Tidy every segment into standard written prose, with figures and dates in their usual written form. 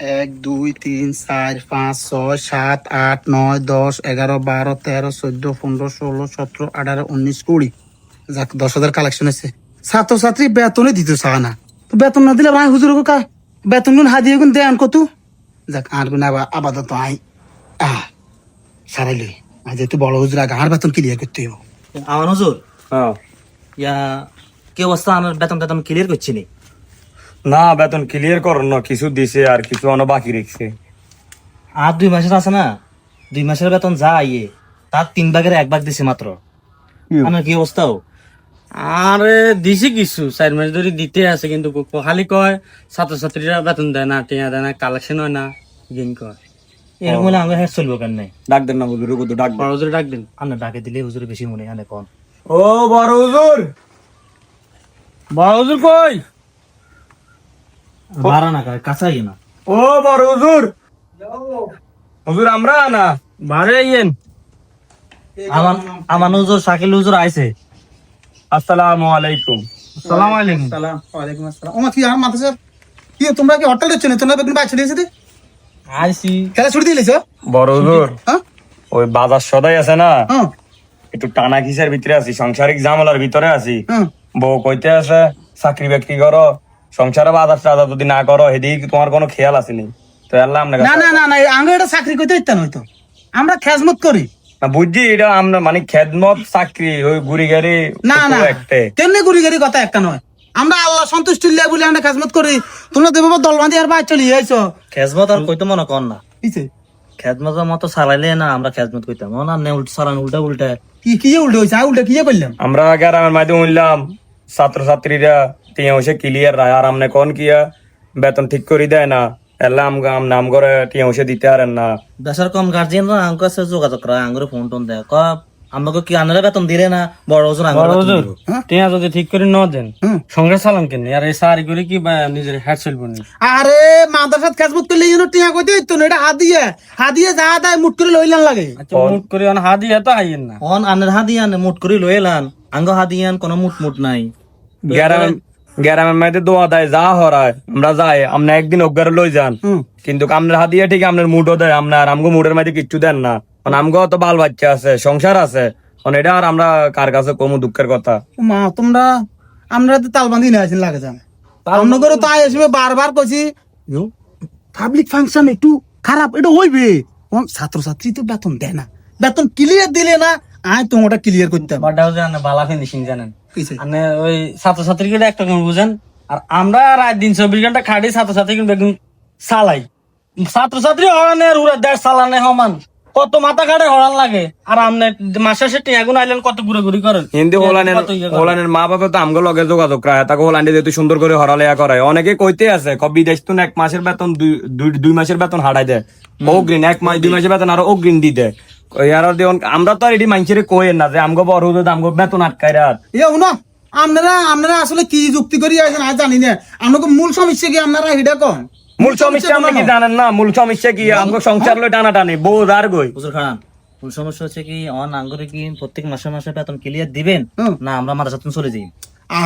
1 2 3 4 5 6 7 8 9 10 11 12 13 14 15 16 17 18 19 20 যাক 10,000 কালেকশন আছে। ছাত্রছাত্রী বেতনে দিত চায় না, তো বেতন না দিলে ভাই হুজুর কা বেতন গুণ হাদিয়ে গুণ দেন কত যাক আর গুণ আপাতত আই সারাই লই আজ তুই বড় হুজুর আগে আর বেতন ক্লিয়ার করতে হইব। আমার হুজুর হ্যাঁ। ইয়া কি অবস্থা? আমার বেতন টেতন ক্লিয়ার করছি নি। না বেতন ক্লিয়ার কর না, কিছু দিছে আর কিছু অন্য বাকি রেখছে। আর 2 মাসের আছে না, 2 মাসের বেতন যা আইয়ে তার 3 ভাগের 1 ভাগ দিছে মাত্র। আমার কি অবস্থাও? আরে দিছি কিছু 4 মাস ধরে দিতে আছে, কিন্তু খালি কয় ছাত্রছাত্রীরা বেতন দেয় না, টিয়া দেয় না, কালেকশন হয় না, গেম কয়। এরকম হলে আমাকে হেড চলবো কেন নাই? ডাক দেন না হুজুর, কত ডাক বড় হুজুরে ডাক দিন। আমরা ডাকে দিলে হুজুর বেশি মনে হয় না কোন। ও বড় হুজুর, বড় হুজুর কই? বাড়া না কাছাই না। ও বড় হুজুর, হুজুর আমরা না বারে ইয়েন। আমার হুজুর শাকিল হুজুর আইছে। আসসালামু আলাইকুম। আসসালামু আলাইকুম। সালাম ওয়ালাইকুম আসসালাম। ও মা কি আর মাথা স্যার কি তোমরা কি হোটেল দিচ্ছ না? তোমরা বেগুন বাইছে দিয়েছে দি আইসি। খেলা ছুটি দিয়েছো? বড় হুজুর হ্যাঁ ওই বাজার সদাই আছে না, হ্যাঁ একটু টানা কিসের ভিতরে আছি, সাংসারিক ঝামেলার ভিতরে আছি। হ্যাঁ বউ কইতে আছে চাকরি বাকরি করো, সংসারে বাজার টাজার যদি না করো এদিকে তোমার কোনো খেয়াল আসেনি। তো আল্লাহ আপনার না না না না আঙ্গ এটা চাকরি করতে ইত্যান হয়তো আমরা খেজমত করি না বুঝছি, এটা আমরা মানে খেদমত চাকরি ওই গুড়ি গাড়ি না না একটা তেমনি গুড়ি গাড়ি কথা একটা নয়। আমরা আল্লাহ সন্তুষ্টি লিয়া বলে আমরা খেজমত করি। তোমরা দেবো দল বাঁধি আর বাইর চলে যাইছো খেজমত আর কইতে মনে কর না। কিছে খেজমতের মতো চালাইলে না আমরা খেজমত কইতাম না, না উল্টা চালান উল্টা উল্টা। কি কি উল্টে হয়েছে? উল্টে কি করলাম? আমরা গ্রামের মাধ্যমে উঠলাম, ছাত্রছাত্রীরা টিয়া হইছে ক্লিয়ার রায়, আর আমনে কোন কিয়া বেতন ঠিক করে দেয় না, এলা নাম করে টিয়া হইছে দিতে পারেন না। দেশের কম গার্জিয়ানরা আমার কাছে যোগাযোগ করে, আঙ্গুরে ফোন টোন দেয়, আমাকে কি আনারা বেতন দিলে না? বড় হুজুর বড় আঙ্গুর হুজুর টিয়া যদি ঠিক করে ন দেন হুম। সংসার চালান কেন? আর এই সারি করে কি নিজের হেড চলবো নি? আরে মাদ্রাসাত খেজমত করলে যেন টিয়া কইতে ইত্তো না, এটা হাদিয়ে হাদিয়ে যা দেয় মুট করে লইলাম লাগে। আচ্ছা মুট করে হাদি এত আইয়েন না। অন আনের হাদিয়ান মুট করি লয়ে লান, আঙ্গ হাদিয়ান কোনো মুট মুট নাই। গ্রামের মাঝে দোয়া দেয় যা হরায় আমরা যাই, আপনি একদিন অজ্ঞারে লই যান, কিন্তু আপনার হাতিয়া ঠিক আপনার মুডও দেয়, আপনার আমগো মুডের মাঝে কিচ্ছু দেন না। মানে আমগো তো বাল বাচ্চা আছে, সংসার আছে, মানে এটা আর আমরা কার কাছে কমু দুঃখের কথা। মা তোমরা আমরা তো তালবান্ধি নিয়ে আসেন লাগে জান অন্য করে তো আসবে বারবার কইছি পাবলিক ফাংশন একটু খারাপ এটা হইবে। ছাত্রছাত্রী তো বেতন দেয় না, বেতন ক্লিয়ার দিলে না আয় তোমাটা ক্লিয়ার করতাম। বড় হুজুর আপনি বালা ফিনিশিং জানেন। কিছে? মানে ওই ছাত্রছাত্রীকে একটা কোন বুঝেন, আর আমরা রাত দিন 24 ঘন্টা খাটি ছাত্রছাত্রী বেগুন চালাই। ছাত্রছাত্রী হরানের উড়ে দেড় চালানে সমান, কত মাথা কাটে হরান লাগে। আর আপনি মাসে শেষে টিয়াগুন আইলেন কত ঘুরে ঘুরি করেন। হিন্দি হোলানের মা বাবা তো আমগো লগে যোগাযোগ রায়, তাকে হোলান্ডে যেহেতু সুন্দর করে হরালেয়া করায়। অনেকে কইতে আছে বিদেশ তো 1 মাসের বেতন 2 মাসের বেতন হারাই দেয়, অগ্রিম 1 মাস 2 মাসের বেতন আরো অগ্রিম দি দেয়। আমরা তো আর এটি মানুষের কইেন না যে আমগো বড় হুজুর আমগো বেতন আটকায় রাত। শুনো আপনারা আপনারা আসলে কি যুক্তি করি আছেন আজ জানি না। আপনাকে মূল সমস্যা কি আপনারা এটা কন? মূল সমস্যা আপনি কি জানেন না? মূল সমস্যা কি আমগো সংসার লই টানা টানি বউ আর গই। হুজুর খান মূল সমস্যা হচ্ছে কি অন আঙ্গুরে কি প্রত্যেক মাসে মাসে বেতন ক্লিয়ার দিবেন না আমরা মাদ্রাসা থেকে চলে যাই?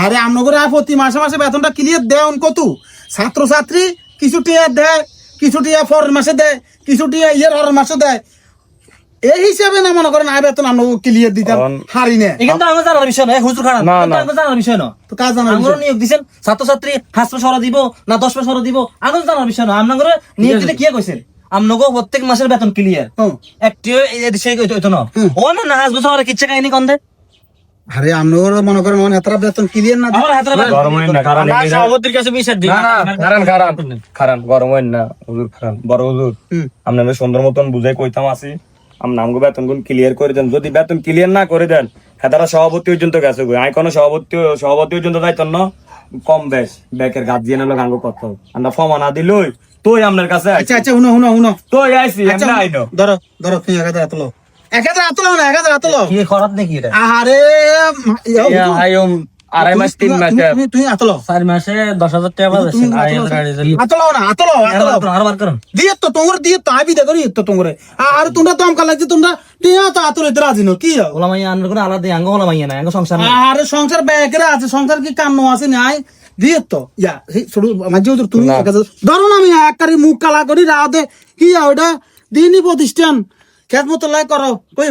আরে আপনাদের প্রতি মাসে মাসে বেতনটা ক্লিয়ার দেন কত? ছাত্রছাত্রী কিছু টিয়া দেয়, কিছু টিয়া পরের মাসে দেয়, কিছু টিয়া পরের মাসে দেয়। এই হিসাবে না মনে করেন আয় বেতন আমরা ক্লিয়ার দিতাম হারি না। এখানে তো আমার জানার বিষয় নয় হুজুর খান, না, এটা আমার জানার বিষয় না। তো কাজ জানা আঙ্গুর নিয়োগ দিছেন ছাত্রছাত্রী 5 মাস হরা দিব না 10 মাস হরা দিব, আঙ্গুর জানার বিষয় না। আপনার নিয়োগ দিতে কি কইছেন? আপনাকে প্রত্যেক মাসের বেতন ক্লিয়ার একটিও সেই কইতো না। ও না না 5 বছর কিচ্ছা কাহিনী কন্দে। আরে আপনার মনে করেন এতটা বেতন ক্লিয়ার না আমার হাতে গরম হইন না, কারণ আমার সভাপতির কাছে বিচার দিই। খারান গরম হইন না হুজুর, খারান বড় হুজুর আপনি আমি সুন্দর মতন বুঝাই কইতাম আছি, আমরা আমগো বেতন গুণ ক্লিয়ার করে দেন। যদি বেতন ক্লিয়ার না করে দেন হেতারা সভাপতি পর্যন্ত গেছে গো, আমি কোনো সভাপতি পর্যন্ত যাইতাম না। কম বেশ ব্যাকের গার্জিয়ানের লোক আঙ্গ কত আমরা ফর্মা না দিলই তুই আপনার কাছে আচ্ছা আচ্ছা শুনো শুনো শুনো তুই আইসি এমনি আইনো। ধরো ধরো তুমি 1000 আতলো 1000 আতলো না 1000 আতলো কি খরাত নাকি এটা? আরে আইম 2.5 মাস 3 মাসে তুমি আতলো 4 মাসে 10,000 টাকা পাচ্ছেন। আতলো না আতলো আতলো আর বার করুন দিয়ে তো তোমার দিয়ে তো আবি দেখো তো তোমার আর তোমরা তো আমকা লাগছে তোমরা টিয়া তো আতলো ইতরা আজিনো কি ওলা মাইয়া আনর কোন আলাদা আঙ্গ ওলা মাইয়া না আঙ্গ সংসার না। আরে সংসার ব্যাগরে আছে, সংসার কি কান্ন আছে নাই? দিয়ে তো ইয়া সেই ছোট মাঝে হুজুর তুমি না। ধরো না আমি একবারে মুখ কালা করি রাতে কি ওটা দিনই প্রতিষ্ঠান খেত মতো লাই করো কই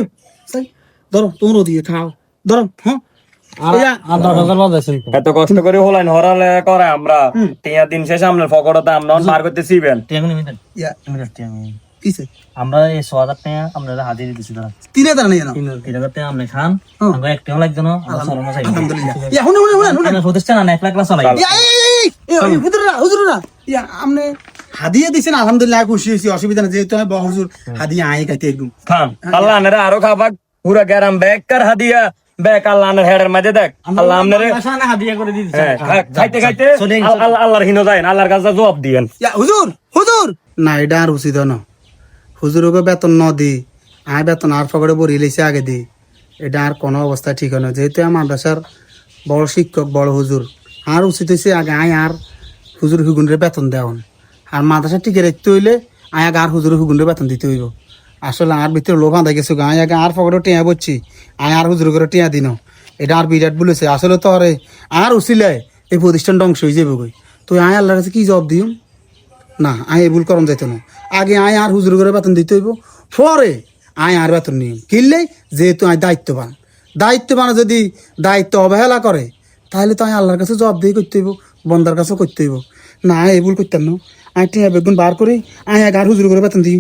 সেই, ধরো তোমরা দিয়ে খাও ধরো হ্যাঁ ইয়া, আর 10,000 বাদ আছে এত কষ্ট করে হলাইন হরালে করে আমরা 3 দিন শেষে আপনার পকেটে আমরা পার করতে শিবেন টিয়াগুনি মিটার ইয়া মিটার টিয়াগুনি কিসে আমরা এই 6,000 টাকা আপনারা হাজির দিতেছি তারা 3,000 নেই না 3,000 টাকা আপনি খান হ্যাঁ। আমরা একটাও লাগবে না আমরা সরমা চাই আলহামদুলিল্লাহ ইয়া শুনে শুনে শুনে শুনে আমরা প্রতিষ্ঠান না 1 লাখ ক্লাস চালাই ইয়া হুজুররা ইয়া আমনে হাদিয়া দিছেন আলহামদুলিল্লাহ খুশি হইছি অসুবিধা না যেহেতু আমি বড় হুজুর হাদিয়া আই খাইতে একদম খান আল্লাহ আনারে আরো খাবাক পুরা গ্যারাম বেকার হাদিয়া বেক আল্লাহ আনার হেডের মাঝে দেখ আল্লাহ আপনারে আশা হাদিয়া করে দিতে হ্যাঁ, খাইতে খাইতে আল্লাহর হিনো যায় আল্লাহর কাছে জবাব দিয়েন ইয়া হুজুর না এটা আর উচিত না হুজুরকে বেতন ন দি আয় বেতন আর ফকড়ে বড়ি লেছে আগে দি এটা আর কোনো অবস্থা ঠিক হয় না যেহেতু আমার মাদ্রাসার বড় শিক্ষক বড় হুজুর আর উচিত হয়েছে আগে আয় আর হুজুর হুগুনের বেতন দেওয়ান আর মাদ্রাসা টিকে রাখতে হইলে আয় আগে আর হুজুর হুগুনের বেতন দিতে হইব আসলে আর ভিতরে লোক আঁধা গেছে আয় আগে আর ফকড়ে টিয়া বলছি আয় আর হুজুর করে টিয়া দিন এটা আর বিরাট বলেছে আসলে তো আরে আর উচিলে এই প্রতিষ্ঠান ধ্বংস হয়ে যাবে গই তো আয় আল্লাহর কাছে কি জবাব দিও না আয় এই ভুল করম যাইতো না আগে আয় আর হুজুর করে বেতন দিতে হইব পরে আয় আর বেতন নিয়ম কিনলেই যেহেতু আয় দায়িত্ববান যদি দায়িত্ব অবহেলা করে তাহলে তো আয় আল্লাহর কাছে জবাব দিয়ে করতে হইব বন্দার কাছেও করতে হইব না আয় এই ভুল করতাম না আয় টিয়া বেগুন বার করে আয় আর হুজুর করে বেতন দিই